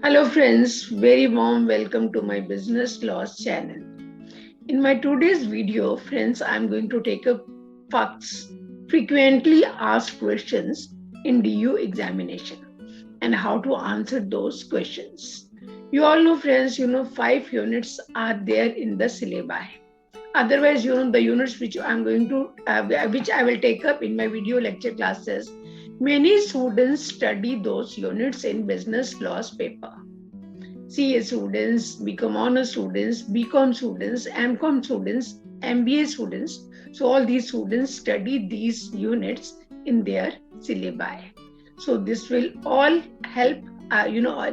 Hello friends, very warm welcome to my business laws channel. In my today's video, friends, I'm going to take up FAQS, frequently asked questions in DU examination, and how to answer those questions. You all know friends, 5 units are there in the syllabi. Otherwise, the units which which I will take up in my video lecture classes, many students study those units in business laws paper. CA students, BCom honors students, BCom students, MCom students, MBA students. So all these students study these units in their syllabi. So this will all help.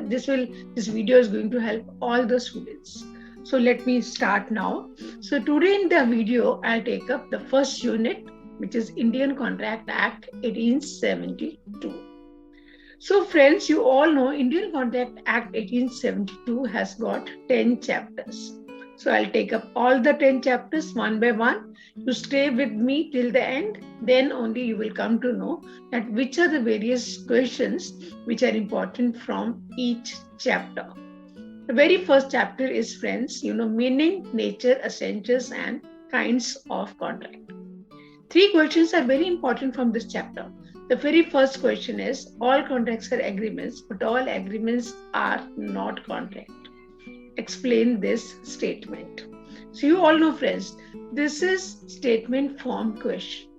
This video is going to help all the students. So let me start now. So today in the video, I'll take up the first unit, which is Indian Contract Act 1872. So friends, you all know Indian Contract Act 1872 has got 10 chapters. So I'll take up all the 10 chapters one by one. You stay with me till the end, then only you will come to know that which are the various questions which are important from each chapter. The very first chapter is, friends, meaning, nature, essentials and kinds of contract. 3 questions are very important from this chapter. The very first question is, all contracts are agreements, but all agreements are not contract. Explain this statement. So you all know, friends, this is statement form question.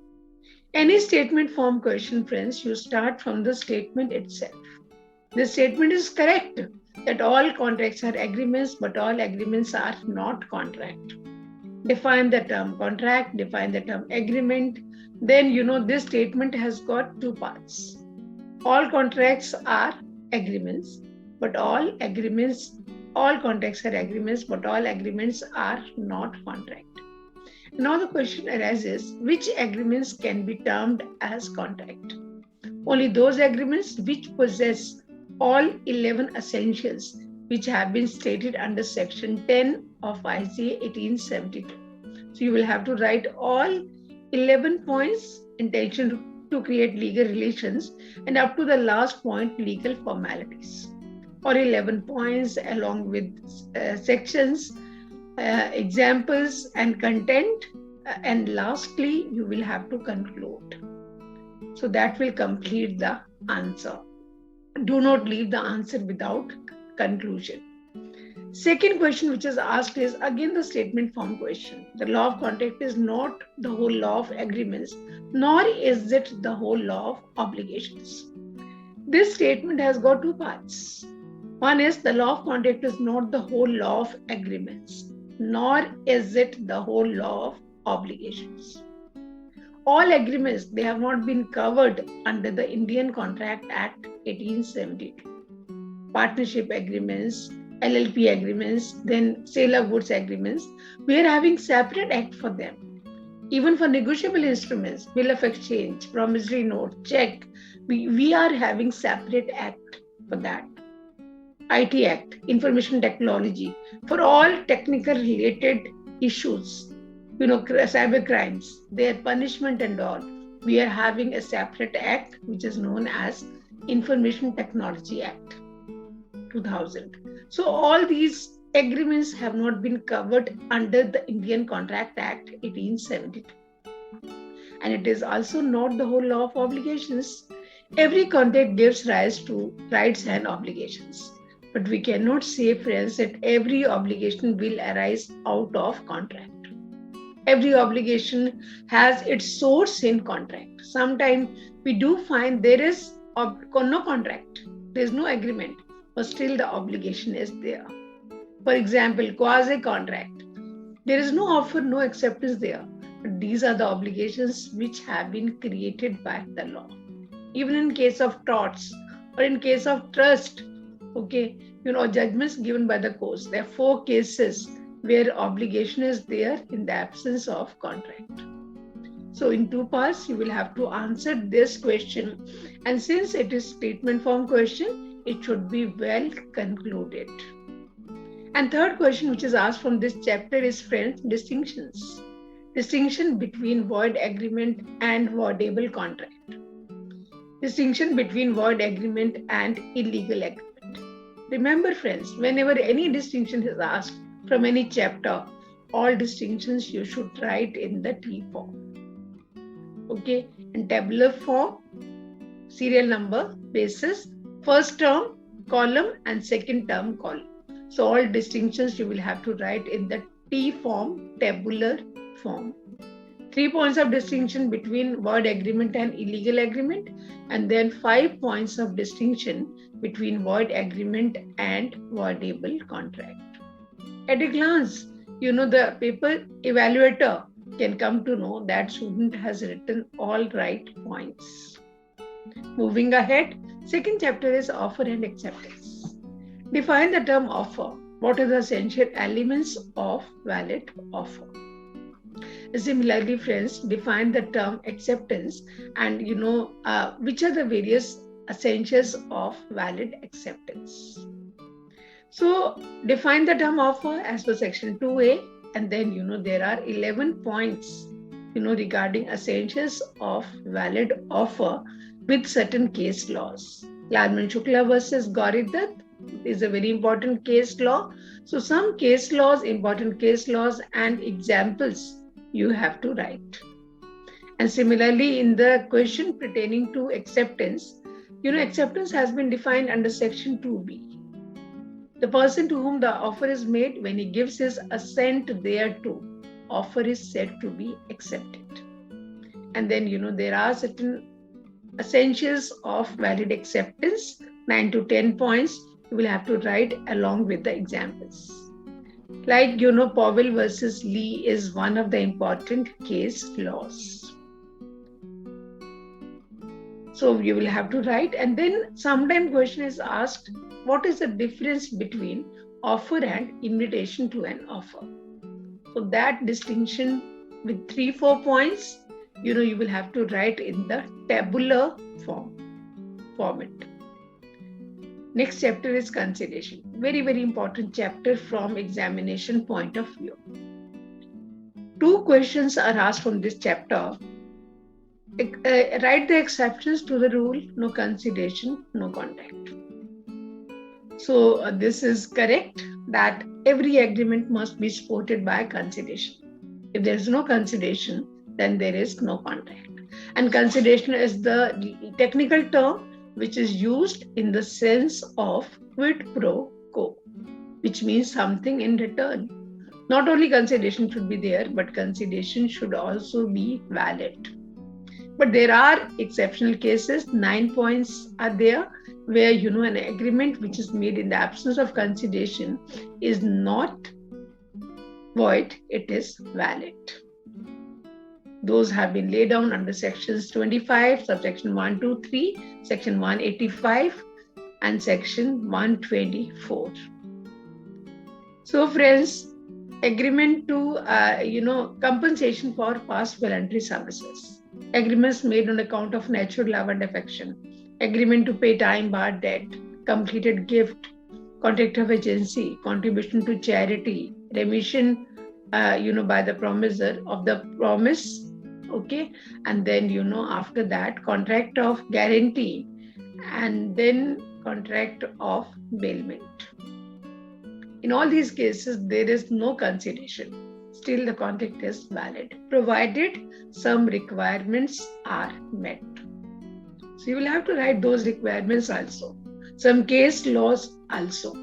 Any statement form question, friends, you start from the statement itself. The statement is correct that all contracts are agreements, but all agreements are not contract. Define the term contract, define the term agreement. Then this statement has got 2 parts. All contracts are agreements, but all contracts are agreements, but all agreements are not contract. Now the question arises, which agreements can be termed as contract? Only those agreements which possess all 11 essentials which have been stated under section 10 of ICA 1872. So you will have to write all 11 points, intention to create legal relations, and up to the last point, legal formalities. All 11 points along with sections, examples and content, and lastly you will have to conclude. So that will complete the answer. Do not leave the answer without conclusion. Second question which is asked is again the statement form question. The law of contract is not the whole law of agreements, nor is it the whole law of obligations. This statement has got 2 parts. One is the law of contract is not the whole law of agreements, nor is it the whole law of obligations. All agreements, they have not been covered under the Indian Contract Act 1872. Partnership agreements, LLP agreements, then sale of goods agreements, we are having separate act for them. Even for negotiable instruments, bill of exchange, promissory note, check, we are having separate act for that. IT Act, information technology, for all technical related issues, cyber crimes, their punishment and all, we are having a separate act which is known as Information Technology Act 2000. So all these agreements have not been covered under the Indian Contract Act 1872. And it is also not the whole law of obligations. Every contract gives rise to rights and obligations. But we cannot say, friends, that every obligation will arise out of contract. Every obligation has its source in contract. Sometimes we do find there is no contract, there is no agreement, but still the obligation is there. For example, quasi-contract. There is no offer, no acceptance there. But these are the obligations which have been created by the law. Even in case of torts or in case of trust, judgments given by the courts. There are 4 cases where obligation is there in the absence of contract. So in 2 parts, you will have to answer this question. And since it is statement form question, it should be well concluded. And third question which is asked from this chapter is, friends, distinctions. Distinction between void agreement and voidable contract. Distinction between void agreement and illegal agreement. Remember friends, whenever any distinction is asked from any chapter, all distinctions you should write in the T form. Okay, in tabular form, serial number, basis, first term, column and second term column. So all distinctions you will have to write in the T form, tabular form. 3 points of distinction between word agreement and illegal agreement, and then 5 points of distinction between word agreement and wordable contract. At a glance, the paper evaluator can come to know that student has written all right points. Moving ahead, second chapter is offer and acceptance. Define the term offer. What are the essential elements of valid offer? Similarly, friends, define the term acceptance and which are the various essentials of valid acceptance. So define the term offer as per section 2A, and then there are 11 points regarding essentials of valid offer with certain case laws. Larman Shukla versus Gauridat is a very important case law. So some case laws, important case laws and examples you have to write. And similarly, in the question pertaining to acceptance, acceptance has been defined under section 2B. The person to whom the offer is made, when he gives his assent thereto, offer is said to be accepted. And then, there are certain essentials of valid acceptance, 9 to 10 points, you will have to write along with the examples. Like, Powell versus Lee is one of the important case laws. So you will have to write, and then sometime question is asked, what is the difference between offer and invitation to an offer? So that distinction with 3-4 points, you will have to write in the tabular format. Next chapter is conciliation. Very, very important chapter from examination point of view. 2 questions are asked from this chapter. Write the exceptions to the rule, no conciliation, no contact. So this is correct that every agreement must be supported by conciliation. If there is no conciliation, then there is no contract. And conciliation is the technical term which is used in the sense of quid pro quo, which means something in return. Not only conciliation should be there, but conciliation should also be valid. But there are exceptional cases, 9 points are there, where an agreement which is made in the absence of conciliation is not void, it is valid. Those have been laid down under sections 25, subsection 1, 2, 3, section 185 and section 124. So friends, agreement to compensation for past voluntary services, agreements made on account of natural love and affection, agreement to pay time-barred debt, completed gift, contract of agency, contribution to charity, remission by the promisor of the promise, okay, and then after that contract of guarantee, and then contract of bailment. In all these cases there is no conciliation, still the contract is valid, provided some requirements are met. So you will have to write those requirements also. Some case laws also,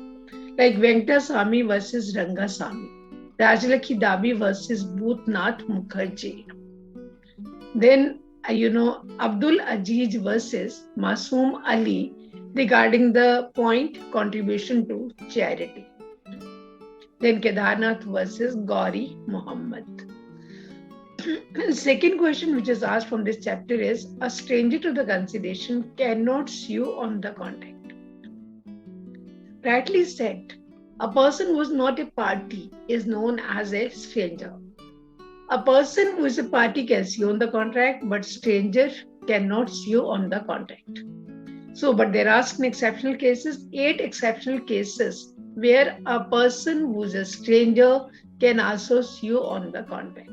like Venktasamy versus Rangasamy, Rajalakhi Dabi versus Bhutnath Mukherjee. Then, Abdul Aziz versus Masoom Ali regarding the point contribution to charity. Then Kedarnath versus Gauri Muhammad. Second question which is asked from this chapter is, a stranger to the conciliation cannot sue on the contract. Rightly said, a person who is not a party is known as a stranger. A person who is a party can sue on the contract, but stranger cannot sue on the contract. So, but there are some exceptional cases, 8 exceptional cases where a person who is a stranger can also sue on the contract.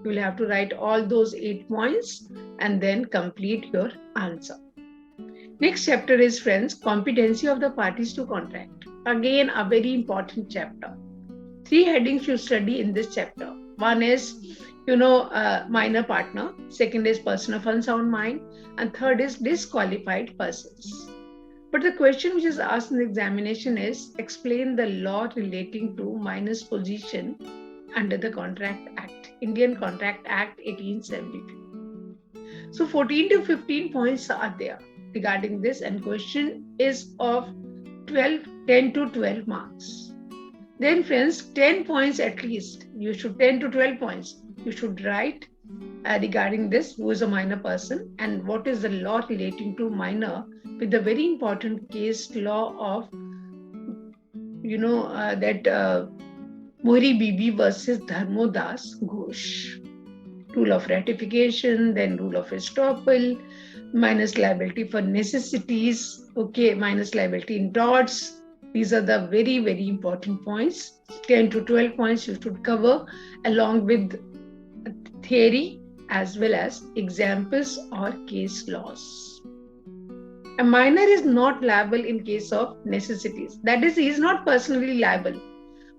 You will have to write all those 8 points and then complete your answer. Next chapter is, friends, competency of the parties to contract. Again, a very important chapter. Three headings you study in this chapter. One is, minor partner. Second is person of unsound mind. And third is disqualified persons. But the question which is asked in the examination is, explain the law relating to minor's position under the Contract Act, Indian Contract Act 1872. So 14 to 15 points are there regarding this, and question is of 10 to 12 marks. Then friends, 10 points at least, 10 to 12 points, you should write regarding this, who is a minor person and what is the law relating to minor, with the very important case law of, Mohri Bibi versus Dharmodas Ghosh. Rule of ratification, then rule of estoppel, minus liability for necessities, minus liability in torts. These are the very, very important points. 10 to 12 points you should cover, along with theory as well as examples or case laws. A minor is not liable in case of necessities. That is, he is not personally liable.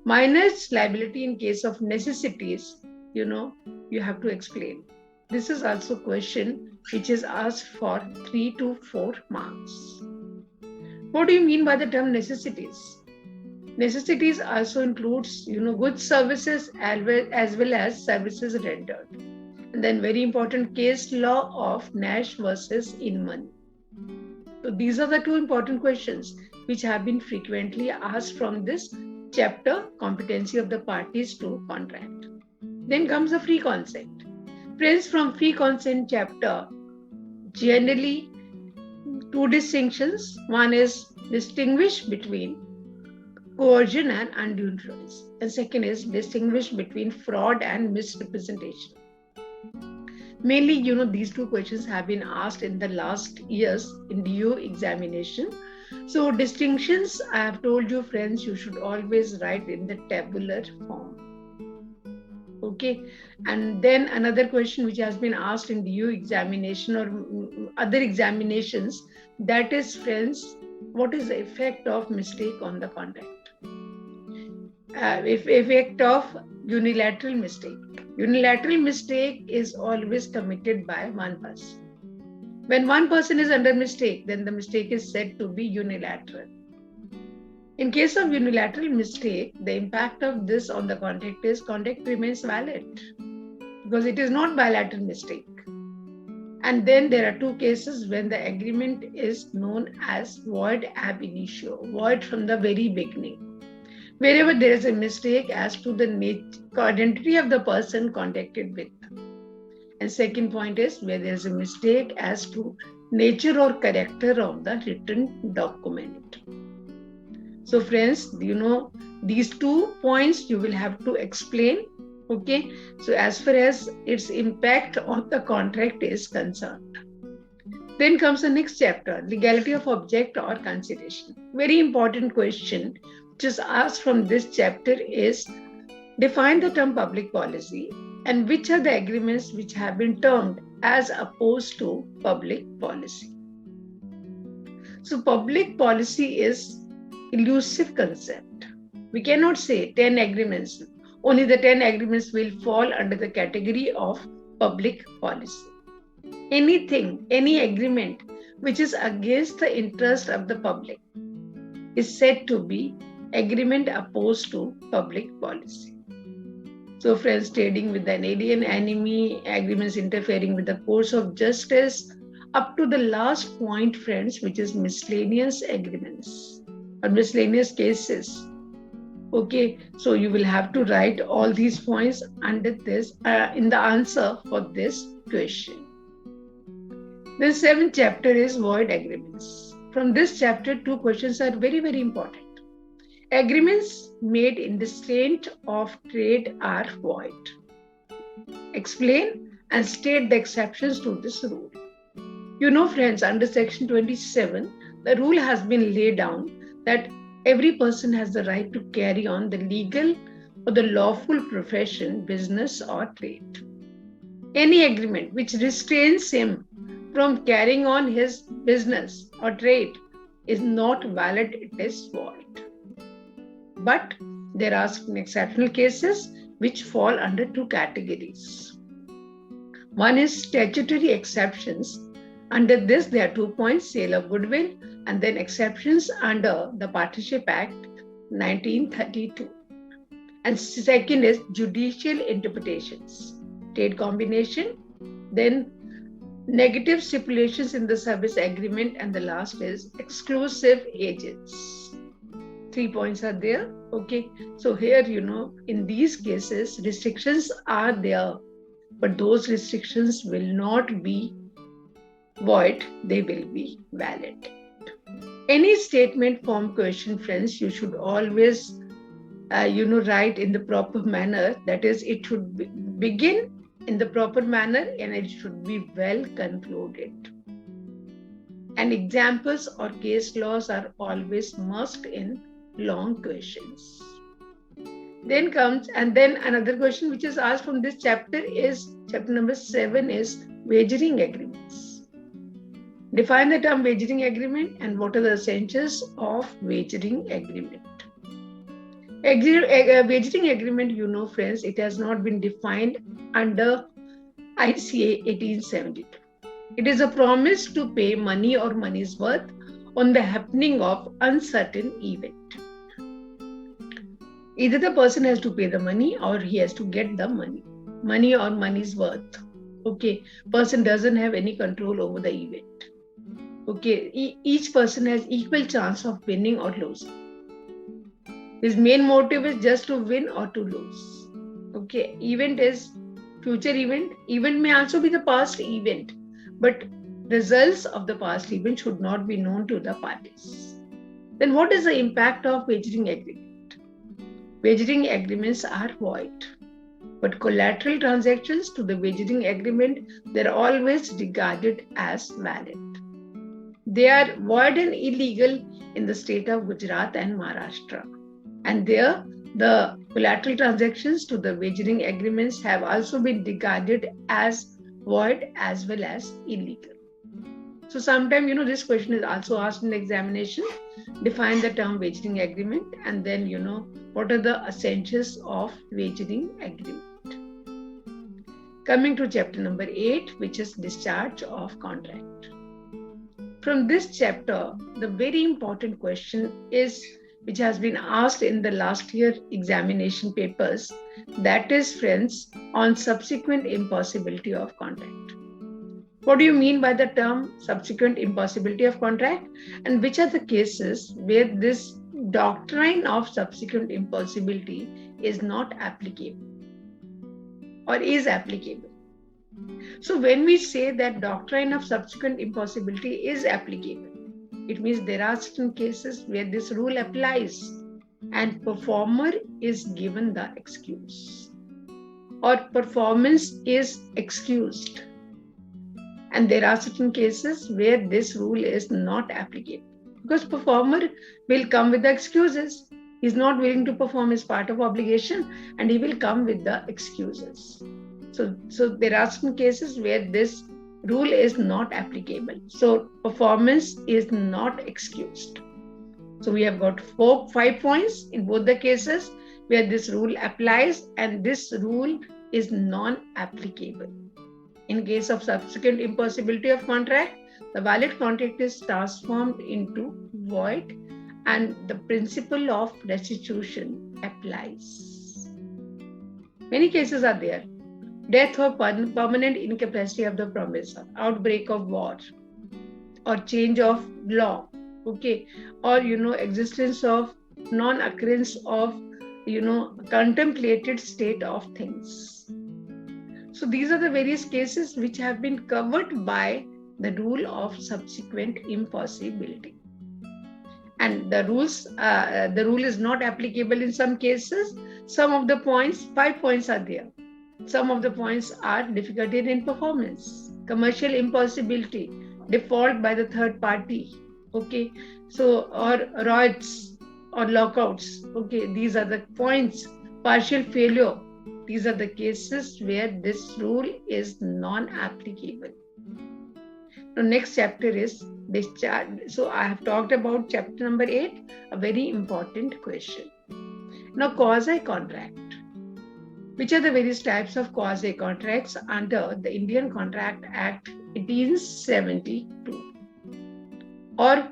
Minor's liability in case of necessities, you have to explain. This is also a question which is asked for 3 to 4 marks. What do you mean by the term necessities? Necessities also includes, goods, services, as well as services rendered. And then very important case law of Nash versus Inman. So these are the two important questions which have been frequently asked from this chapter, competency of the parties to contract. Then comes the free consent. Friends, from free consent chapter, generally two distinctions. One is distinguish between coercion and undue influence, and second is distinguish between fraud and misrepresentation. Mainly, these two questions have been asked in the last years in DO examination. So distinctions, I have told you friends, you should always write in the tabular form. Okay, and then another question which has been asked in DO examination or other examinations, that is friends, what is the effect of mistake on the contract? Effect of unilateral mistake. Unilateral mistake is always committed by one person. When one person is under mistake, then the mistake is said to be unilateral. In case of unilateral mistake, the impact of this on the contract is contract remains valid because it is not bilateral mistake. And then there are two cases when the agreement is known as void ab initio, void from the very beginning. Wherever there is a mistake as to the identity of the person contacted with. And second point is where there is a mistake as to nature or character of the written document. So friends, these 2 points you will have to explain. Okay, so as far as its impact on the contract is concerned. Then comes the next chapter, legality of object or consideration. Very important question which is asked from this chapter is, define the term public policy and which are the agreements which have been termed as opposed to public policy. So public policy is elusive concept. We cannot say 10 agreements. Only the 10 agreements will fall under the category of public policy. Anything, any agreement which is against the interest of the public is said to be agreement opposed to public policy. So friends, trading with an alien enemy, agreements interfering with the course of justice, up to the last point, friends, which is miscellaneous agreements or miscellaneous cases. Okay, so you will have to write all these points under this in the answer for this question. The 7th chapter is void agreements. From this chapter, 2 questions are very, very important. Agreements made in the state of trade are void. Explain and state the exceptions to this rule. Friends, under section 27, the rule has been laid down that every person has the right to carry on the legal or the lawful profession, business or trade. Any agreement which restrains him from carrying on his business or trade is not valid, it is void. But there are some exceptional cases which fall under two categories. One is statutory exceptions. Under this, there are 2 points: sale of goodwill, and then exceptions under the Partnership Act 1932. And second is judicial interpretations, trade combination, then negative stipulations in the service agreement, and the last is exclusive agents. 3 points are there. Okay, so here, in these cases, restrictions are there, but those restrictions will not be void, they will be valid. Any statement form question, friends, you should always write in the proper manner. That is, it should begin in the proper manner and it should be well concluded. And examples or case laws are always must in long questions. Then comes, and then another question which is asked from this chapter is, chapter number 7 is wagering agreements. Define the term wagering agreement and what are the essentials of wagering agreement. Wagering agreement, friends, it has not been defined under ICA 1872. It is a promise to pay money or money's worth on the happening of uncertain event. Either the person has to pay the money or he has to get the money or money's worth. Okay, person doesn't have any control over the event. Okay, each person has equal chance of winning or losing. His main motive is just to win or to lose. Okay, event is future event. Event may also be the past event, but results of the past event should not be known to the parties. Then what is the impact of wagering agreement? Wagering agreements are void, but collateral transactions to the wagering agreement, they are always regarded as valid. They are void and illegal in the state of Gujarat and Maharashtra. And there, the collateral transactions to the wagering agreements have also been regarded as void as well as illegal. So sometimes, this question is also asked in the examination. Define the term wagering agreement and then, what are the essentials of wagering agreement. Coming to chapter number 8, which is discharge of contract. From this chapter, the very important question is, which has been asked in the last year examination papers, that is, friends, on subsequent impossibility of contract. What do you mean by the term subsequent impossibility of contract, and which are the cases where this doctrine of subsequent impossibility is not applicable or is applicable? So when we say that doctrine of subsequent impossibility is applicable, it means there are certain cases where this rule applies and performer is given the excuse or performance is excused. And there are certain cases where this rule is not applicable because performer will come with the excuses. He's not willing to perform his part of obligation and he will come with the excuses. So there are some cases where this rule is not applicable. So performance is not excused. So we have got 5 points in both the cases where this rule applies and this rule is non-applicable. In case of subsequent impossibility of contract, the valid contract is transformed into void and the principle of restitution applies. Many cases are there. Death or permanent incapacity of the promisor, outbreak of war, or change of law, okay, or existence of non-occurrence of contemplated state of things. So these are the various cases which have been covered by the rule of subsequent impossibility. And the rule is not applicable in some cases. Some of the points, 5 points are there. Some of the points are difficulty in performance, commercial impossibility, default by the third party, okay, so or riots or lockouts, okay, these are the points, partial failure, these are the cases where this rule is non-applicable. Now next chapter is discharge. So I have talked about chapter number 8, a very important question. Now, quasi-contract. Which are the various types of quasi-contracts under the Indian Contract Act 1872 or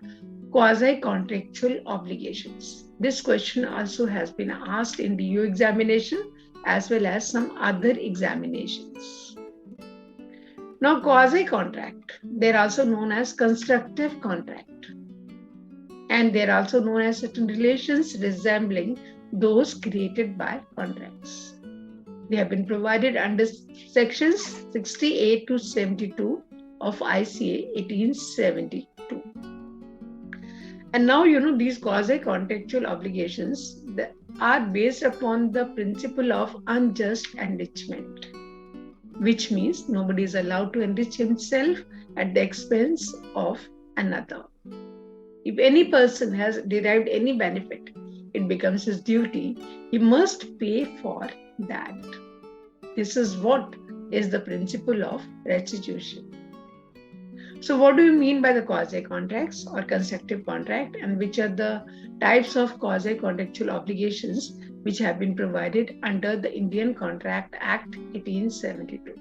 quasi-contractual obligations? This question also has been asked in the DU examination as well as some other examinations. Now, quasi-contract, they're also known as constructive contract, and they're also known as certain relations resembling those created by contracts. They have been provided under sections 68 to 72 of ICA 1872. And now, these quasi-contractual obligations are based upon the principle of unjust enrichment, which means nobody is allowed to enrich himself at the expense of another. If any person has derived any benefit, it becomes his duty. He must pay for that. This is what is the principle of restitution. So what do you mean by the quasi-contracts or constructive contract, and which are the types of quasi-contractual obligations which have been provided under the Indian Contract Act 1872?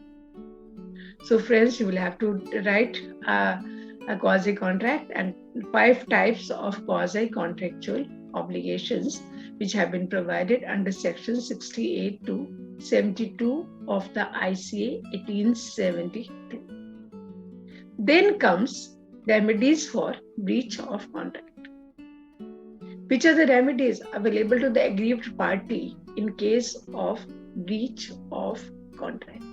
So friends, you will have to write a quasi-contract and 5 types of quasi-contractual obligations which have been provided under section 68 to 72 of the ICA 1872. Then comes remedies for breach of contract. Which are the remedies available to the aggrieved party in case of breach of contract?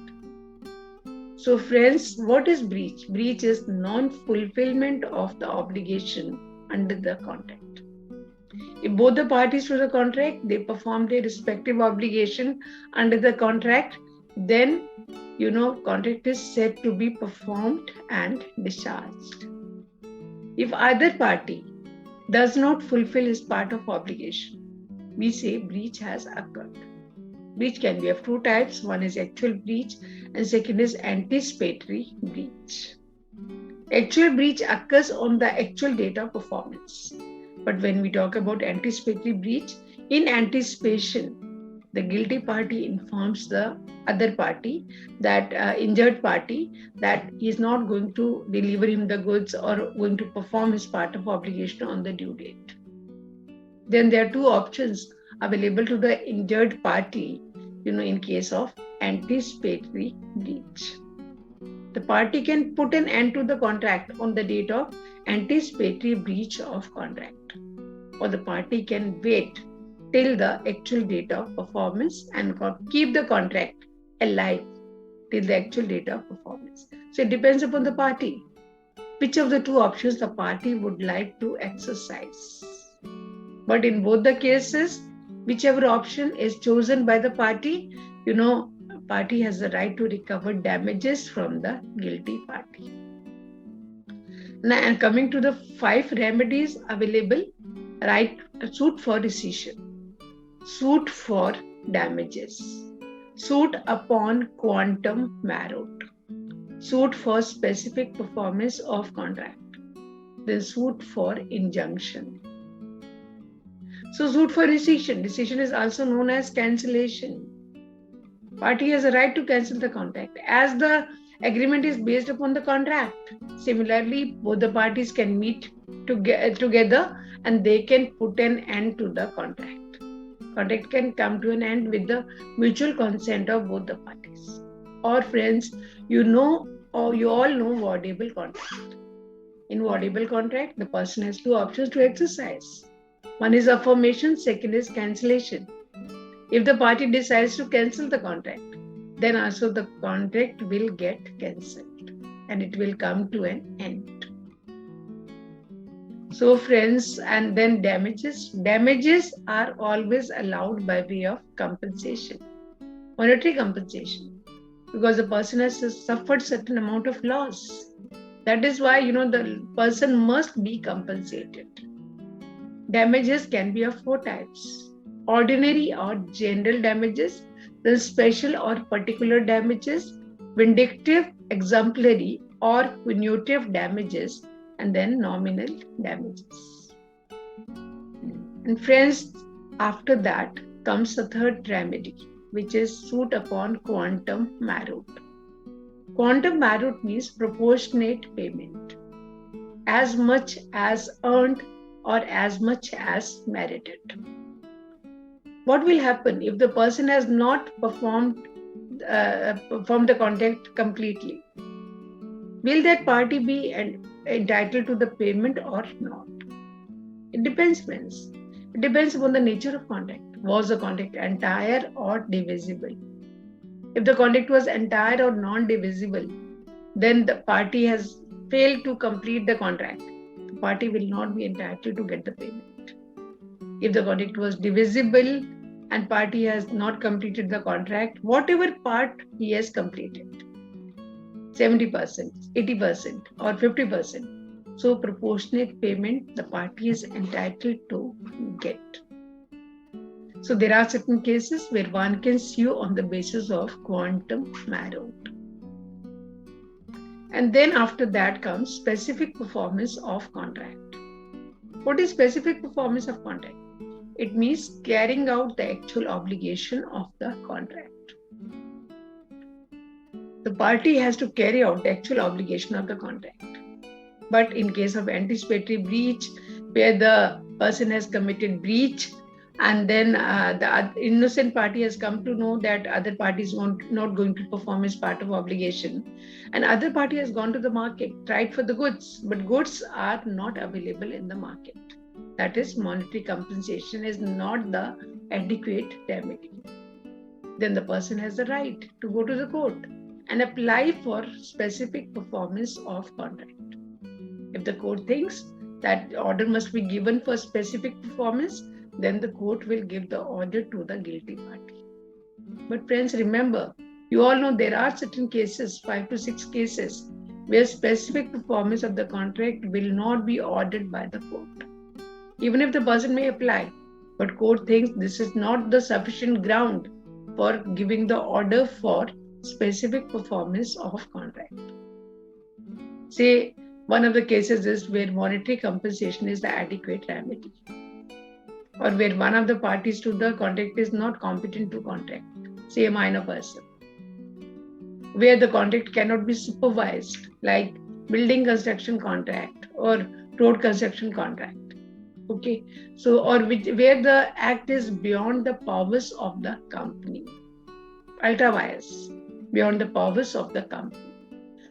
So friends, what is breach? Breach is non-fulfillment of the obligation under the contract. If both the parties to the contract, they perform their respective obligation under the contract, then, contract is said to be performed and discharged. If either party does not fulfill his part of obligation, we say breach has occurred. Breach can be of 2 types. One is actual breach and second is anticipatory breach. Actual breach occurs on the actual date of performance. But when we talk about anticipatory breach, in anticipation, the guilty party informs the other party, that injured party, that he is not going to deliver him the goods or going to perform his part of obligation on the due date. Then there are 2 options available to the injured party, in case of anticipatory breach. The party can put an end to the contract on the date of anticipatory breach of contract, or the party can wait till the actual date of performance and keep the contract alive till the actual date of performance. So it depends upon the party, which of the 2 options the party would like to exercise. But in both the cases, whichever option is chosen by the party, party has the right to recover damages from the guilty party. Now, and coming to the 5 remedies available, right? Suit for rescission, suit for damages, suit upon quantum merit, suit for specific performance of contract, then suit for injunction. So suit for rescission. Rescission is also known as cancellation. Party has a right to cancel the contract as the agreement is based upon the contract. Similarly, both the parties can meet together and they can put an end to the contract. Contract can come to an end with the mutual consent of both the parties. Or friends, you all know voidable contract. In voidable contract, the person has 2 options to exercise. One is affirmation, second is cancellation. If the party decides to cancel the contract, then also the contract will get cancelled and it will come to an end. So friends, and then damages. Damages are always allowed by way of compensation, monetary compensation, because the person has suffered certain amount of loss. That is why, the person must be compensated. Damages can be of 4 types: ordinary or general damages, then special or particular damages, vindictive, exemplary or punitive damages, and then nominal damages. And friends, after that, comes the third remedy, which is suit upon quantum merit. Quantum merit means proportionate payment, as much as earned or as much as merited. What will happen if the person has not performed the contract completely? Will that party be entitled to the payment or not? It depends, friends. It depends upon the nature of contract. Was the contract entire or divisible? If the contract was entire or non-divisible, then the party has failed to complete the contract. The party will not be entitled to get the payment. If the contract was divisible and party has not completed the contract, whatever part he has completed, 70%, 80% or 50%, so proportionate payment the party is entitled to get. So there are certain cases where one can sue on the basis of quantum merit. And then after that comes specific performance of contract. What is specific performance of contract? It means carrying out the actual obligation of the contract. The party has to carry out the actual obligation of the contract. But in case of anticipatory breach, where the person has committed breach and then the innocent party has come to know that other party is not going to perform as part of obligation, and other party has gone to the market, tried for the goods, but goods are not available in the market. That is, monetary compensation is not the adequate remedy. Then the person has the right to go to the court and apply for specific performance of contract. If the court thinks that order must be given for specific performance, then the court will give the order to the guilty party. But friends, remember, you all know there are certain cases, 5 to 6 cases, where specific performance of the contract will not be ordered by the court. Even if the person may apply, but court thinks this is not the sufficient ground for giving the order for specific performance of contract. Say, one of the cases is where monetary compensation is the adequate remedy, or where one of the parties to the contract is not competent to contract, say a minor person, where the contract cannot be supervised, like building construction contract or road construction contract. Okay, so where the act is beyond the powers of the company, ultra vires, beyond the powers of the company.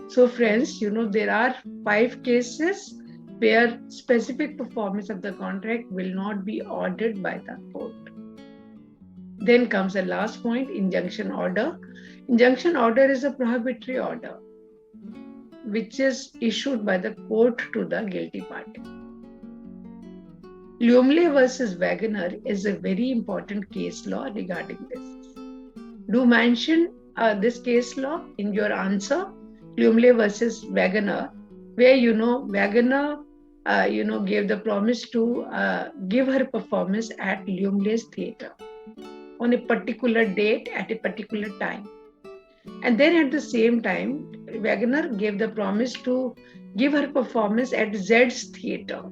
So friends, there are 5 cases where specific performance of the contract will not be ordered by the court. Then comes the last point, injunction order. Injunction order is a prohibitory order which is issued by the court to the guilty party. Lumley versus Wagoner is a very important case law regarding this. Do mention this case law in your answer. Lumley versus Wagoner, where Wagoner gave the promise to give her performance at Lumley's theatre on a particular date at a particular time. And then at the same time, Wagoner gave the promise to give her performance at Z's theatre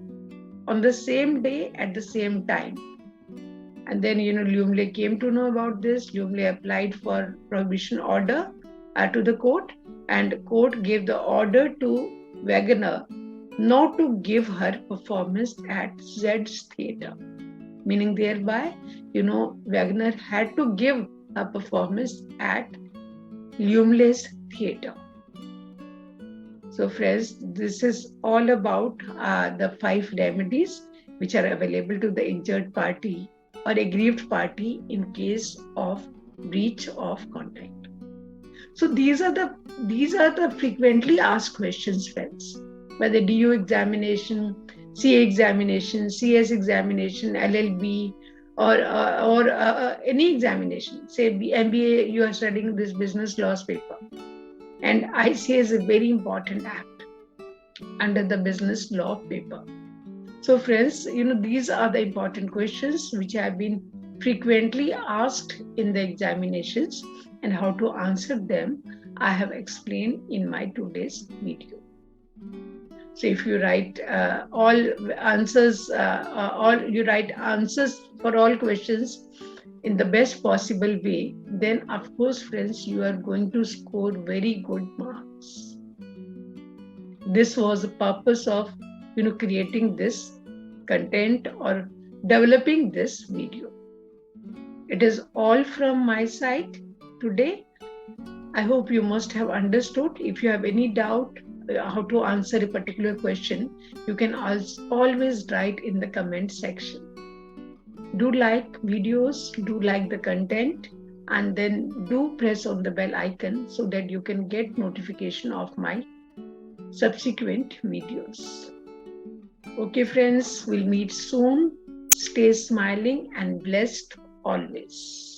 on the same day at the same time. And then, Lumley came to know about this. Lumley applied for prohibition order to the court, and court gave the order to Wagoner not to give her performance at Z's theatre, meaning thereby, Wagoner had to give a performance at Lumley's theatre. So friends, this is all about the 5 remedies which are available to the injured party or aggrieved party in case of breach of contract. So these are the frequently asked questions, friends. Whether DU examination, CA examination, CS examination, LLB, or any examination. Say MBA, you are studying this business laws paper, and ICA is a very important act under the business law paper. So friends, these are the important questions which have been frequently asked in the examinations, and how to answer them I have explained in my today's video. So if you write answers for all questions in the best possible way, then of course, friends, you are going to score very good marks. This was the purpose of creating this content or developing this video. It is all from my side today. I hope you must have understood. If you have any doubt how to answer a particular question, you can always write in the comment section. Do like videos, do like the content, and then do press on the bell icon so that you can get notification of my subsequent videos. Okay, friends, we'll meet soon. Stay smiling and blessed always.